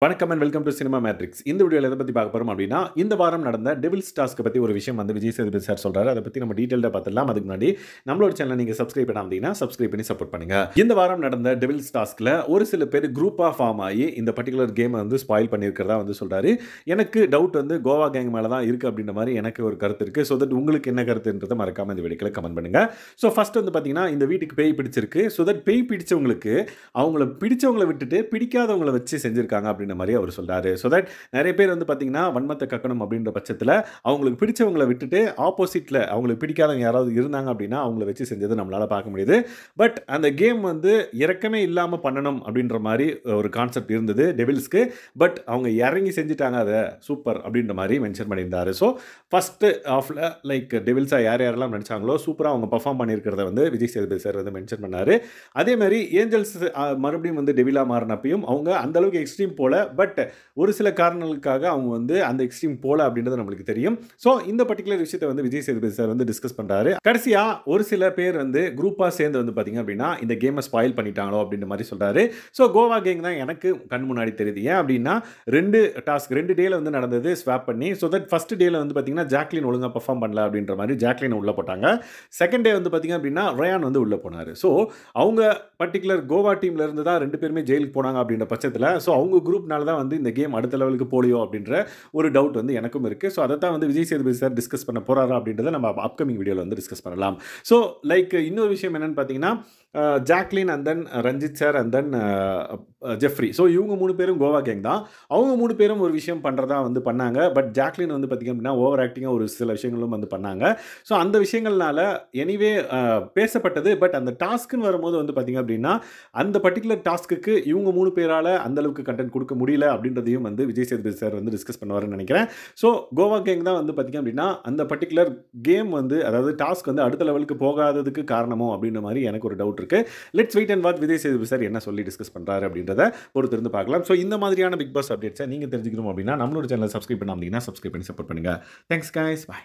வணக்கம் and welcome to cinema matrix. இந்த வீடியோல எத பத்தி பார்க்க போறோம் அப்படின்னா, இந்த வாரம் நடந்த டெவில்ஸ் டாஸ்க் பத்தி ஒரு விஷயம் வந்து விஜய் சேதுபதி சார் சொல்றாரு. அத பத்தி நம்ம டீடைல்டா பார்த்துடலாம். அதுக்கு முன்னாடி நம்மளோட சேனலை நீங்க சப்ஸ்கிரைப் பண்ணாம இருந்தீங்கன்னா, சப்ஸ்கிரைப் பண்ணி சப்போர்ட் பண்ணுங்க. இந்த வாரம் நடந்த டெவில்ஸ் டாஸ்க்ல ஒரு சில பேர் குரூப்பா ஃபார்ம் ஆகி இந்த பர்ட்டிகுலர் கேம் வந்து ஸ்பாயில் பண்ணியிருக்கிறதா வந்து சொல்றாரு. எனக்கு டவுட் வந்து கோவா கேங் மேல தான் இருக்கு அப்படின்ற மாரி எனக்கு ஒரு கருத்து இருக்கு. சோ தட் உங்களுக்கு என்ன கருத்துன்றத மறக்காம இந்த வீடியோக்குள்ள கமெண்ட் பண்ணுங்க. சோ ஃபர்ஸ்ட் வந்து பார்த்தீங்கன்னா, இந்த வீட்டுக்கு பேய் பிடிச்சிருக்கு. சோ தட் பேய் பிடிச்சவங்களுக்கு அவங்கள பிடிச்சவங்கள விட்டுட்டு பிடிக்காதவங்கள வச்சு செஞ்சிருக்காங்க அப்படின்ற மாரி அவர் சொல்றாரு. சோ தட் நிறைய பேர் வந்து பார்த்தீங்கன்னா, வன்மத்த கக்கணும் அப்படின்ற பட்சத்துல அவங்களுக்கு பிடிச்சவங்கள விட்டுட்டு ஆப்போசிட்ல அவங்களுக்கு பிடிக்காதவங்க யாராவது இருந்தாங்க அப்படின்னா, அவங்கள வச்சு செஞ்சத நம்மளால பார்க்க முடியுது. பட் அந்த கேம் வந்து இரக்கமே இல்லாம பண்ணணும் அப்படின்ற மாரி ஒரு கான்செப்ட் இருந்தது டெவில்ஸ்க்கு. பட் அவங்க இறங்கி செஞ்சுட்டாங்க அத. சூப்பர் அப்படின்ற மாரி மென்ஷன் பண்ணியிருந்தாரு. சோ ஃபர்ஸ்ட் ஹாஃப்ல லைக் டெவில்ஸா யார் யாரெல்லாம் நடிச்சாங்களோ சூப்பரா அவங்க பெர்ஃபார்ம் பண்ணியிருக்கிறத வந்து விஜய் சேதுபதி சார் வந்து மென்ஷன் பண்ணாரு. அதே மாரி ஏஞ்சல்ஸ் மறுபடியும் வந்து டெவிலா மாறினப்பயும் அவங்க அந்த அளவுக்கு எக்ஸ்ட்ரீம் போல. பட் ஒரு சில காரணங்களுக்காக அவங்க வந்து அந்த எக்ஸ்ட்ரீம் போல அப்படின்றது நம்மளுக்கு தெரியும். சோ இந்த பர்ட்டிகுலர் விஷயத்தை வந்து விஜய் சேதுபதி சார் வந்து டிஸ்கஸ் பண்றாரு. கடைசியா ஒரு சில பேர் வந்து குரூப்பா சேர்ந்து வந்து பாத்தீங்க அப்படின்னா இந்த கேமை ஸ்பாயில் பண்ணிட்டாங்களோ அப்படின்ற மாதிரி சொல்றாரு. சோ கோவா கேங் தான் எனக்கு கண் முன்னாடி தெரியுது. ஏன் அப்படின்னா ரெண்டு டேல வந்து நடந்தது ஸ்வாப் பண்ணி. சோ தட் ஃபர்ஸ்ட் டேல வந்து பாத்தீங்கன்னா ஜாக்லின் ஒழுங்கா பெர்ஃபார்ம் பண்ணல அப்படின்ற மாதிரி ஜாக்லின் உள்ள போட்டாங்க. செகண்ட் டே வந்து பாத்தீங்க அப்படின்னா ரயான் வந்து உள்ள போனாரு. சோ அவங்க பர்ட்டிகுலர் கோவா டீம்ல இருந்து தான் ரெண்டு பேருமே ஜெயிலுக்கு போனாங்க அப்படின்ற பட்சத்துல சோ அவங்க குரூப்னால தான் வந்து இந்த கேம் அடுத்த லெவலுக்கு போலியோ அப்படின்ற ஒரு டவுட் வந்து எனக்கும் இருக்கு. ஸோ அதைத்தான் வந்து விஜய் சேதுபதி சார் டிஸ்கஸ் பண்ண போறாரா அப்படின்றத நம்ம அப்கமிங் வீடியோவில் வந்து டிஸ்கஸ் பண்ணலாம். ஸோ லைக் இன்னொரு விஷயம் என்னன்னு பார்த்தீங்கன்னா, Jacqueline and then Ranjith sir and then Jeffrey. So இவங்க 3 பேரும் கோவா கேங் தான். அவங்க 3 பேரும் ஒரு விஷயம் பண்ணுறதா வந்து பண்ணாங்க. பட் ஜாக்லின் வந்து பார்த்தீங்க அப்படின்னா ஓவர் ஆக்டிங்காக ஒரு சில விஷயங்களும் வந்து பண்ணாங்க. ஸோ அந்த விஷயங்கள்னால எனிவே பேசப்பட்டது. பட் அந்த டாஸ்க்குன்னு வரும்போது வந்து பார்த்தீங்க அப்படின்னா, அந்த பர்ட்டிகுலர் டாஸ்க்குக்கு இவங்க 3 பேரால அந்த அளவுக்கு கண்டென்ட் கொடுக்க முடியல அப்படின்றதையும் வந்து விஜய் சேதுபதி சார் வந்து டிஸ்கஸ் பண்ணுவாருன்னு நினைக்கிறேன். ஸோ கோவா கேங் தான் வந்து பார்த்தீங்க அப்படின்னா அந்த பர்ட்டிகுலர் கேம் வந்து அதாவது டாஸ்க் வந்து அடுத்த லெவலுக்கு போகாததுக்கு காரணமோ அப்படின்ற மாதிரி எனக்கு ஒரு டவுட் இருக்கு. Let's wait and watch Vijay Sethupathi sir என்ன சொல்லி டிஸ்கஸ் பண்றாரு அப்படின்றத பொறுத்திருந்து பார்க்கலாம். ஸோ இந்த மாதிரியான பிக் பாஸ் அப்டேட்ஸை நீங்க தெரிஞ்சுக்கணும் அப்படின்னா நம்மளோட சேனலை சப்ஸ்கிரைப் பண்ணாமீங்கன்னா சப்ஸ்கிரைப் பண்ணி சப்போர்ட் பண்ணுங்க. Thanks guys. பை.